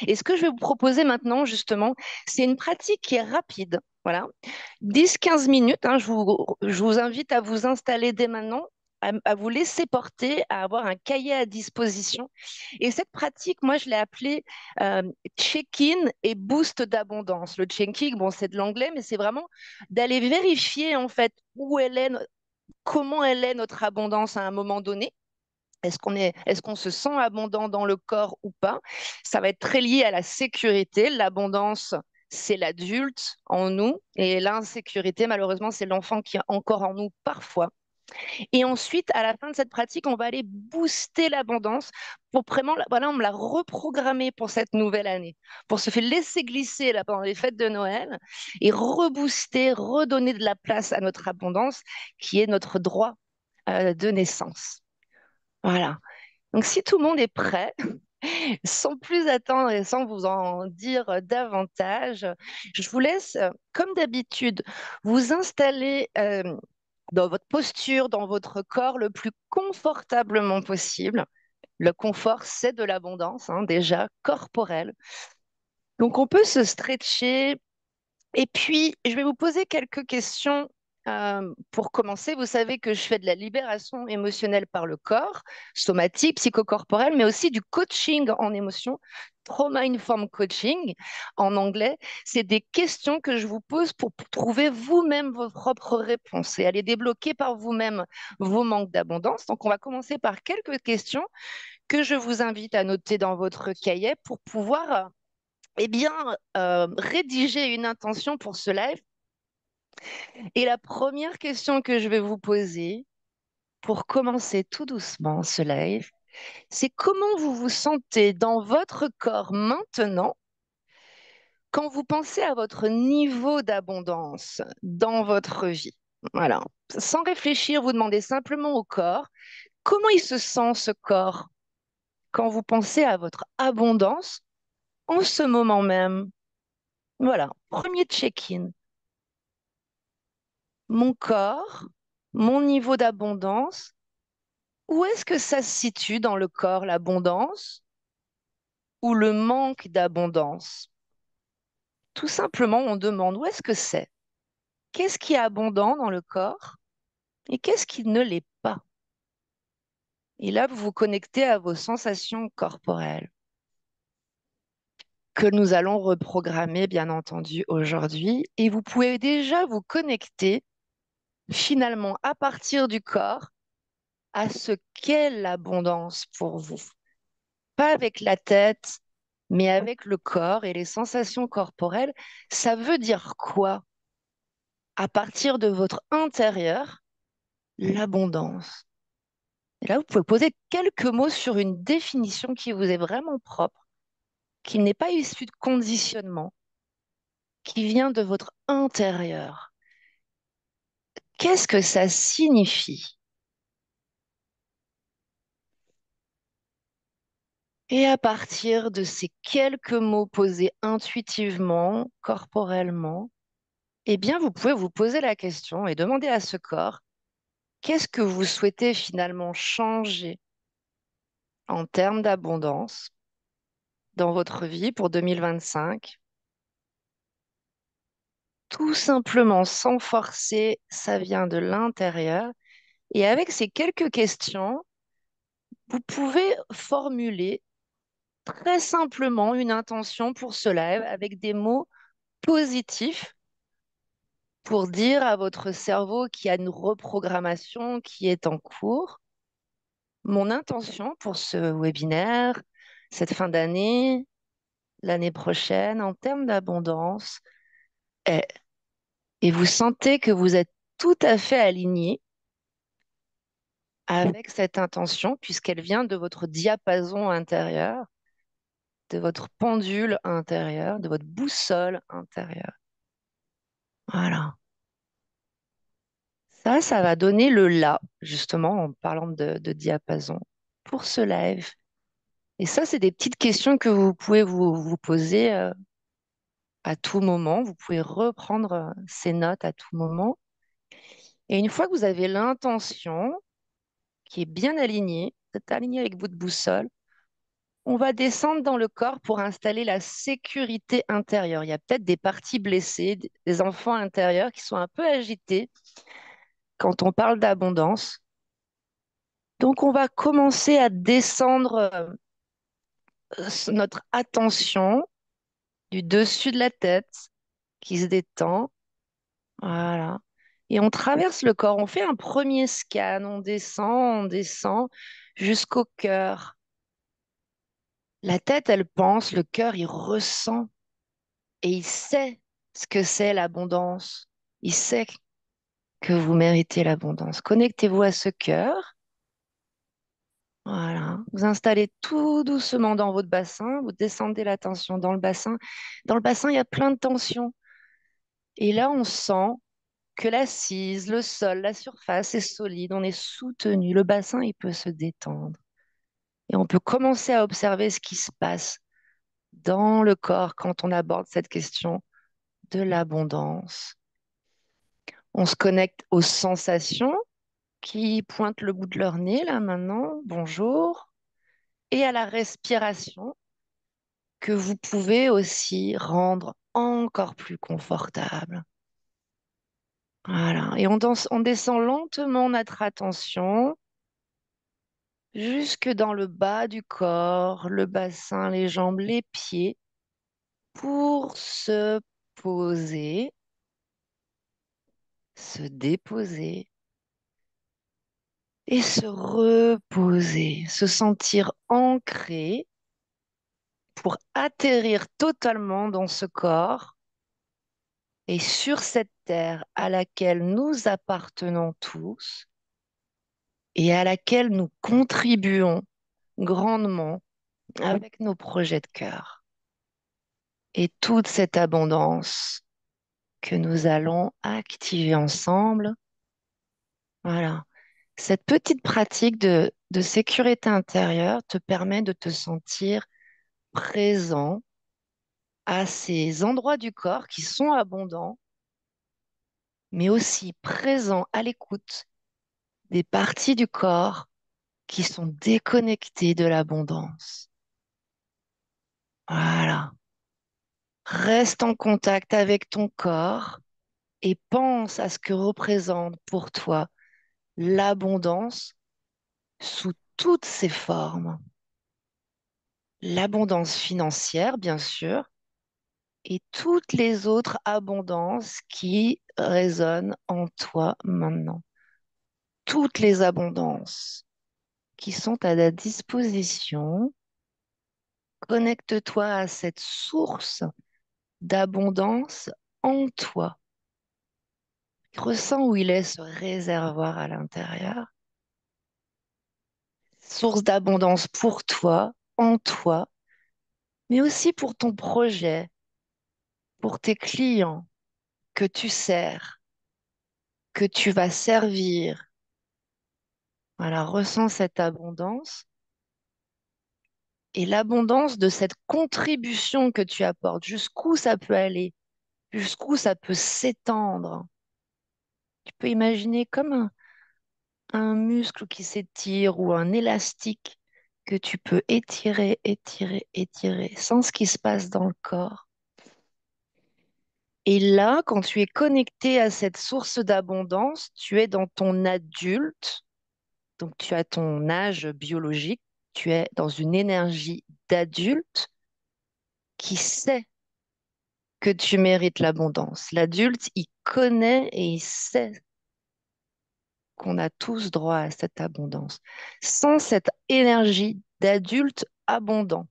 Et ce que je vais vous proposer maintenant, justement, c'est une pratique qui est rapide. Voilà, 10-15 minutes, hein, je vous invite à vous installer dès maintenant, à vous laisser porter, à avoir un cahier à disposition. Et cette pratique, moi, je l'ai appelée euh, check-in et boost d'abondance. Le check-in, bon, c'est de l'anglais, mais c'est vraiment d'aller vérifier, en fait, où elle est, comment elle est notre abondance à un moment donné. Est-ce qu'on se sent abondant dans le corps ou pas? Ça va être très lié à la sécurité. L'abondance, c'est l'adulte en nous et l'insécurité, malheureusement, c'est l'enfant qui est encore en nous parfois. Et ensuite, à la fin de cette pratique, on va aller booster l'abondance pour vraiment, voilà, on me l'a reprogrammé pour cette nouvelle année, pour se faire laisser glisser là pendant les fêtes de Noël et rebooster, redonner de la place à notre abondance qui est notre droit de naissance. Voilà. Donc, si tout le monde est prêt, sans plus attendre et sans vous en dire davantage, je vous laisse, comme d'habitude, vous installer dans votre posture, dans votre corps le plus confortablement possible. Le confort, c'est de l'abondance, hein, déjà, corporelle. Donc, on peut se stretcher et puis, je vais vous poser quelques questions pour commencer. Vous savez que je fais de la libération émotionnelle par le corps, somatique, psychocorporel, mais aussi du coaching en émotion, trauma informed coaching en anglais. C'est des questions que je vous pose pour trouver vous-même vos propres réponses et aller débloquer par vous-même vos manques d'abondance. Donc, on va commencer par quelques questions que je vous invite à noter dans votre cahier pour pouvoir rédiger une intention pour ce live. Et la première question que je vais vous poser pour commencer tout doucement ce live, c'est comment vous vous sentez dans votre corps maintenant quand vous pensez à votre niveau d'abondance dans votre vie. Voilà. Sans réfléchir, vous demandez simplement au corps comment il se sent ce corps quand vous pensez à votre abondance en ce moment même. Voilà. Premier check-in. Mon corps, mon niveau d'abondance. Où est-ce que ça se situe dans le corps, l'abondance ou le manque d'abondance? Tout simplement, on demande où est-ce que c'est? Qu'est-ce qui est abondant dans le corps et qu'est-ce qui ne l'est pas? Et là, vous vous connectez à vos sensations corporelles que nous allons reprogrammer, bien entendu, aujourd'hui. Et vous pouvez déjà vous connecter finalement à partir du corps à ce qu'est l'abondance pour vous. Pas avec la tête, mais avec le corps et les sensations corporelles. Ça veut dire quoi? À partir de votre intérieur, l'abondance. Et là, vous pouvez poser quelques mots sur une définition qui vous est vraiment propre, qui n'est pas issue de conditionnement, qui vient de votre intérieur. Qu'est-ce que ça signifie? Et à partir de ces quelques mots posés intuitivement, corporellement, eh bien, vous pouvez vous poser la question et demander à ce corps, qu'est-ce que vous souhaitez finalement changer en termes d'abondance dans votre vie pour 2025? Tout simplement, sans forcer, ça vient de l'intérieur. Et avec ces quelques questions, vous pouvez formuler très simplement une intention pour ce live avec des mots positifs pour dire à votre cerveau qu'il y a une reprogrammation qui est en cours. Mon intention pour ce webinaire, cette fin d'année, l'année prochaine, en termes d'abondance, est, et vous sentez que vous êtes tout à fait aligné avec cette intention, puisqu'elle vient de votre diapason intérieur, de votre pendule intérieur, de votre boussole intérieure. Voilà. Ça va donner le là, justement, en parlant de diapason, pour ce live. Et ça, c'est des petites questions que vous pouvez vous poser à tout moment. Vous pouvez reprendre ces notes à tout moment. Et une fois que vous avez l'intention qui est bien alignée, vous êtes aligné avec votre boussole, On va descendre dans le corps pour installer la sécurité intérieure. Il y a peut-être des parties blessées, des enfants intérieurs qui sont un peu agités quand on parle d'abondance. Donc, on va commencer à descendre notre attention du dessus de la tête qui se détend. Voilà. Et on traverse le corps. On fait un premier scan. On descend jusqu'au cœur. La tête, elle pense, le cœur, il ressent et il sait ce que c'est l'abondance. Il sait que vous méritez l'abondance. Connectez-vous à ce cœur. Voilà. Vous installez tout doucement dans votre bassin. Vous descendez la tension dans le bassin. Dans le bassin, il y a plein de tensions. Et là, on sent que l'assise, le sol, la surface est solide. On est soutenu. Le bassin, il peut se détendre. Et on peut commencer à observer ce qui se passe dans le corps quand on aborde cette question de l'abondance. On se connecte aux sensations qui pointent le bout de leur nez, là maintenant. Bonjour. Et à la respiration que vous pouvez aussi rendre encore plus confortable. Voilà. Et on descend lentement notre attention jusque dans le bas du corps, le bassin, les jambes, les pieds, pour se poser, se déposer et se reposer, se sentir ancré pour atterrir totalement dans ce corps et sur cette terre à laquelle nous appartenons tous et à laquelle nous contribuons grandement avec nos projets de cœur. Et toute cette abondance que nous allons activer ensemble. Voilà. Cette petite pratique de sécurité intérieure te permet de te sentir présent à ces endroits du corps qui sont abondants, mais aussi présent à l'écoute des parties du corps qui sont déconnectées de l'abondance. Voilà. Reste en contact avec ton corps et pense à ce que représente pour toi l'abondance sous toutes ses formes. L'abondance financière, bien sûr, et toutes les autres abondances qui résonnent en toi maintenant. Toutes les abondances qui sont à ta disposition. Connecte-toi à cette source d'abondance en toi. Ressens où il est ce réservoir à l'intérieur. Source d'abondance pour toi, en toi, mais aussi pour ton projet, pour tes clients que tu sers, que tu vas servir. Voilà, ressens cette abondance et l'abondance de cette contribution que tu apportes, jusqu'où ça peut aller, jusqu'où ça peut s'étendre. Tu peux imaginer comme un muscle qui s'étire ou un élastique que tu peux étirer, étirer, étirer, sans ce qui se passe dans le corps. Et là, quand tu es connecté à cette source d'abondance, tu es dans ton adulte, donc tu as ton âge biologique, tu es dans une énergie d'adulte qui sait que tu mérites l'abondance. L'adulte, il connaît et il sait qu'on a tous droit à cette abondance. Sans cette énergie d'adulte abondant,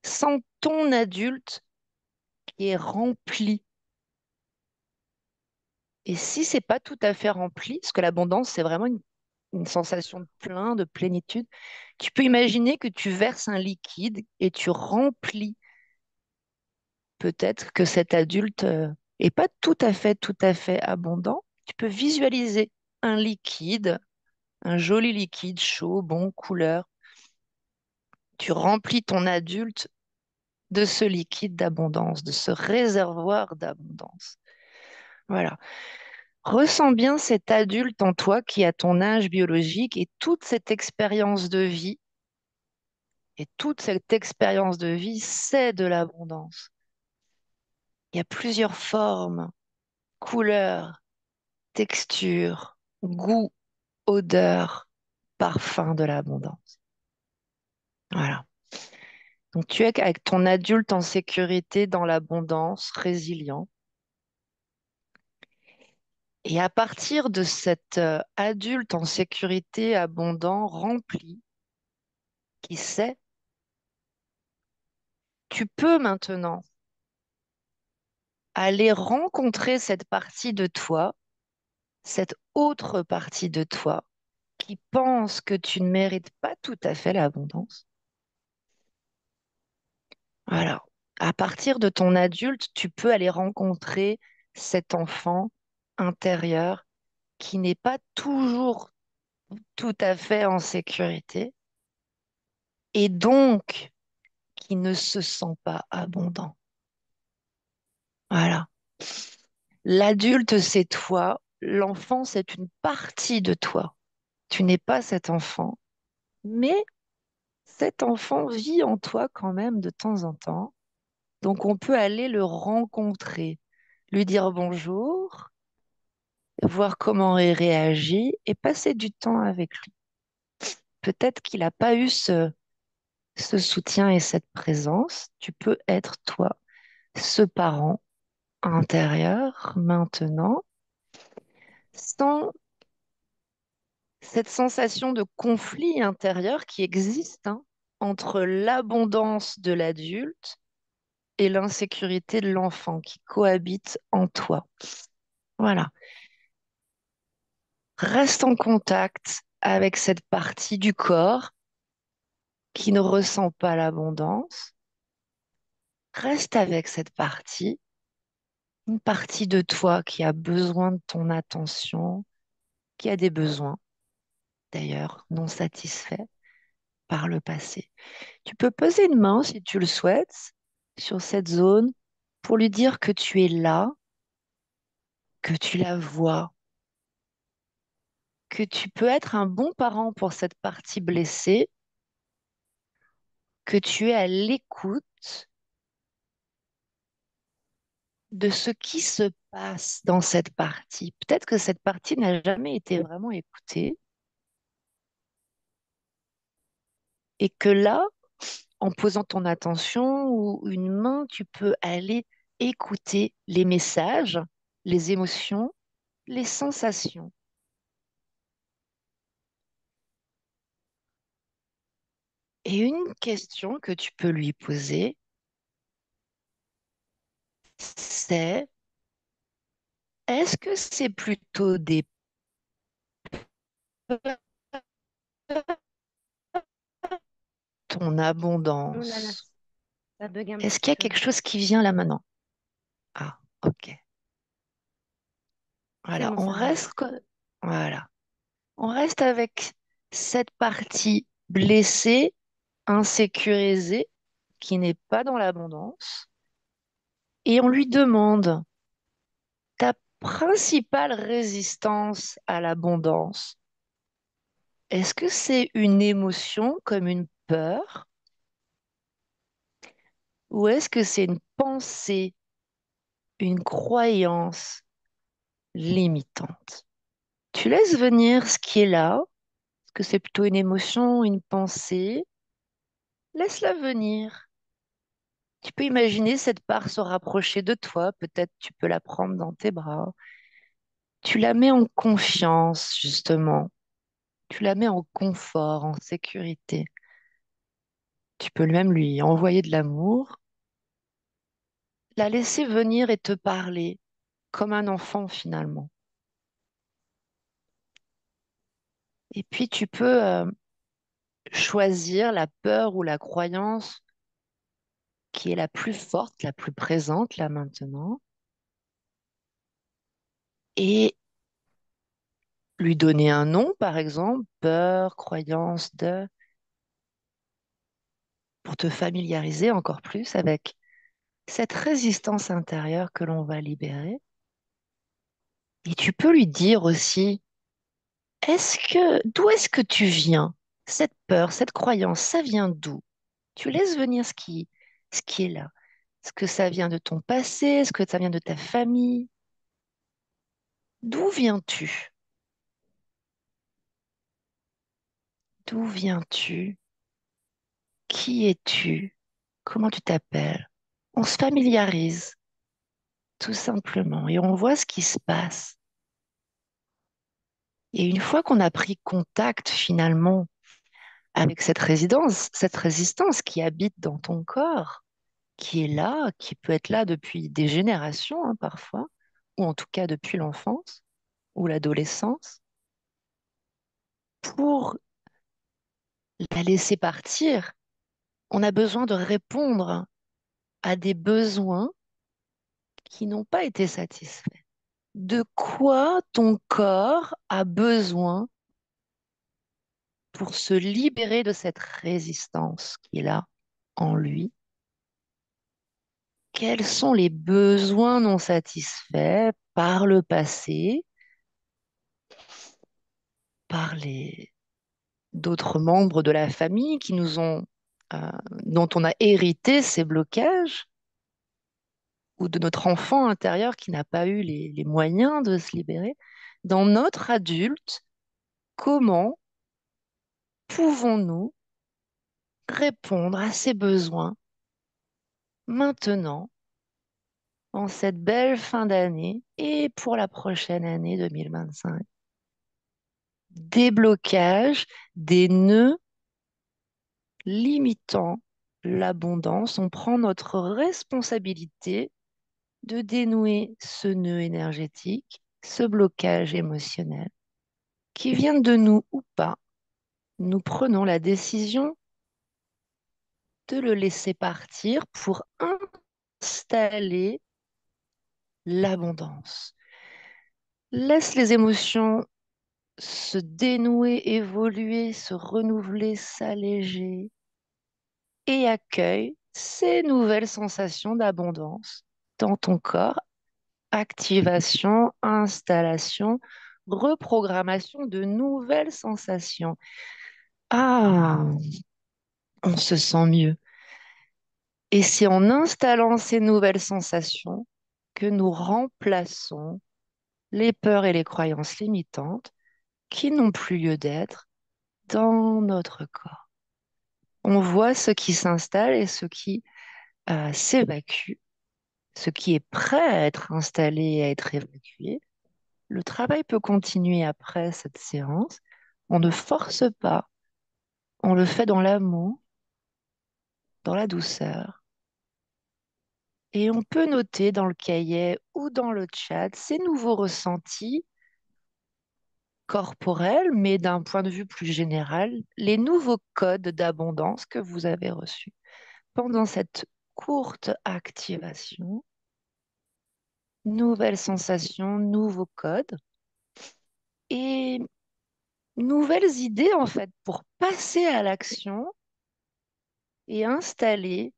sans ton adulte qui est rempli. Et si c'est pas tout à fait rempli, parce que l'abondance, c'est vraiment une sensation de plein, de plénitude, tu peux imaginer que tu verses un liquide et tu remplis. Peut-être que cet adulte est pas tout à fait abondant. Tu peux visualiser un liquide, un joli liquide chaud, bon, couleur. Tu remplis ton adulte de ce liquide d'abondance, de ce réservoir d'abondance. Voilà. Ressens bien cet adulte en toi qui a ton âge biologique et toute cette expérience de vie Et toute cette expérience de vie, c'est de l'abondance. Il y a plusieurs formes, couleurs, textures, goûts, odeurs, parfums de l'abondance. Voilà. Donc tu es avec ton adulte en sécurité, dans l'abondance, résilient. Et à partir de cet adulte en sécurité, abondant, rempli, qui sait, tu peux maintenant aller rencontrer cette partie de toi, cette autre partie de toi qui pense que tu ne mérites pas tout à fait l'abondance. Voilà. À partir de ton adulte, tu peux aller rencontrer cet enfant intérieur qui n'est pas toujours tout à fait en sécurité et donc qui ne se sent pas abondant. Voilà. L'adulte, c'est toi. L'enfant, c'est une partie de toi. Tu n'es pas cet enfant, mais cet enfant vit en toi quand même de temps en temps. Donc, on peut aller le rencontrer, lui dire bonjour, voir comment il réagit et passer du temps avec lui. Peut-être qu'il n'a pas eu ce soutien et cette présence. Tu peux être toi, ce parent intérieur maintenant, sans cette sensation de conflit intérieur qui existe hein, entre l'abondance de l'adulte et l'insécurité de l'enfant qui cohabitent en toi. Voilà. Reste en contact avec cette partie du corps qui ne ressent pas l'abondance. Reste avec cette partie, une partie de toi qui a besoin de ton attention, qui a des besoins, d'ailleurs, non satisfaits par le passé. Tu peux poser une main, si tu le souhaites, sur cette zone pour lui dire que tu es là, que tu la vois, que tu peux être un bon parent pour cette partie blessée, que tu es à l'écoute de ce qui se passe dans cette partie. Peut-être que cette partie n'a jamais été vraiment écoutée et que là, en posant ton attention ou une main, tu peux aller écouter les messages, les émotions, les sensations. Et une question que tu peux lui poser, c'est est-ce que c'est plutôt des peurs, ton Oh là là, abondance? ça bug un Est-ce petit qu'il y a peu. quelque chose qui vient là maintenant? Ah, ok. C'est Voilà, bon, ça revient. voilà. On reste avec cette partie blessée, insécurisée, qui n'est pas dans l'abondance, et on lui demande ta principale résistance à l'abondance. Est-ce que c'est une émotion comme une peur ou est-ce que c'est une pensée, une croyance limitante? Tu laisses venir ce qui est là. Est-ce que c'est plutôt une émotion, une pensée? Laisse-la venir. Tu peux imaginer cette part se rapprocher de toi, peut-être tu peux la prendre dans tes bras. Tu la mets en confiance, justement. Tu la mets en confort, en sécurité. Tu peux même lui envoyer de l'amour, la laisser venir et te parler comme un enfant finalement. Et puis tu peux choisir la peur ou la croyance qui est la plus forte, la plus présente là maintenant, et lui donner un nom, par exemple, peur, croyance de, pour te familiariser encore plus avec cette résistance intérieure que l'on va libérer. Et tu peux lui dire aussi, d'où est-ce que tu viens? Cette peur, cette croyance, ça vient d'où? Tu laisses venir ce qui est là. Est-ce que ça vient de ton passé? Est-ce que ça vient de ta famille? D'où viens-tu? D'où viens-tu? Qui es-tu? Comment tu t'appelles? On se familiarise, tout simplement, et on voit ce qui se passe. Et une fois qu'on a pris contact finalement avec cette résistance qui habite dans ton corps, qui est là, qui peut être là depuis des générations parfois, ou en tout cas depuis l'enfance ou l'adolescence, pour la laisser partir, on a besoin de répondre à des besoins qui n'ont pas été satisfaits. De quoi ton corps a besoin pour se libérer de cette résistance qui est là en lui? Quels sont les besoins non satisfaits par le passé, par les d'autres membres de la famille qui nous ont, euh, dont on a hérité ces blocages, ou de notre enfant intérieur qui n'a pas eu les moyens de se libérer? Dans notre adulte, comment pouvons-nous répondre à ces besoins maintenant, en cette belle fin d'année et pour la prochaine année 2025? Déblocage des nœuds limitant l'abondance. On prend notre responsabilité de dénouer ce nœud énergétique, ce blocage émotionnel, qui vienne de nous ou pas. Nous prenons la décision de le laisser partir pour installer l'abondance. Laisse les émotions se dénouer, évoluer, se renouveler, s'alléger et accueille ces nouvelles sensations d'abondance dans ton corps. Activation, installation, reprogrammation de nouvelles sensations. Ah, on se sent mieux. Et c'est en installant ces nouvelles sensations que nous remplaçons les peurs et les croyances limitantes qui n'ont plus lieu d'être dans notre corps. On voit ce qui s'installe et ce qui s'évacue, ce qui est prêt à être installé et à être évacué. Le travail peut continuer après cette séance. On ne force pas, on le fait dans l'amour, dans la douceur. Et on peut noter dans le cahier ou dans le chat ces nouveaux ressentis corporels, mais d'un point de vue plus général, les nouveaux codes d'abondance que vous avez reçus pendant cette courte activation. Nouvelles sensations, nouveaux codes et nouvelles idées en fait pour passer à l'action et installer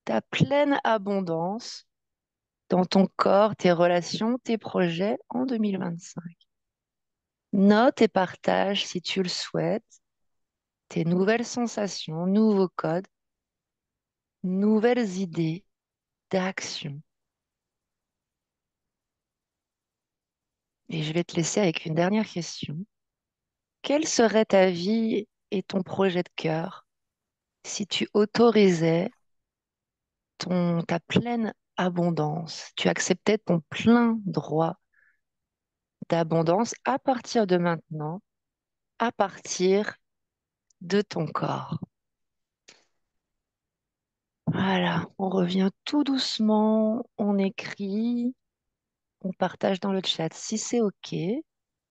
ta pleine abondance dans ton corps, tes relations, tes projets en 2025. Note et partage si tu le souhaites tes nouvelles sensations, nouveaux codes, nouvelles idées d'action. Et je vais te laisser avec une dernière question. Quelle serait ta vie et ton projet de cœur si tu autorisais ta pleine abondance, tu acceptais ton plein droit d'abondance à partir de maintenant, à partir de ton corps? Voilà, on revient tout doucement, on écrit, on partage dans le chat si c'est OK.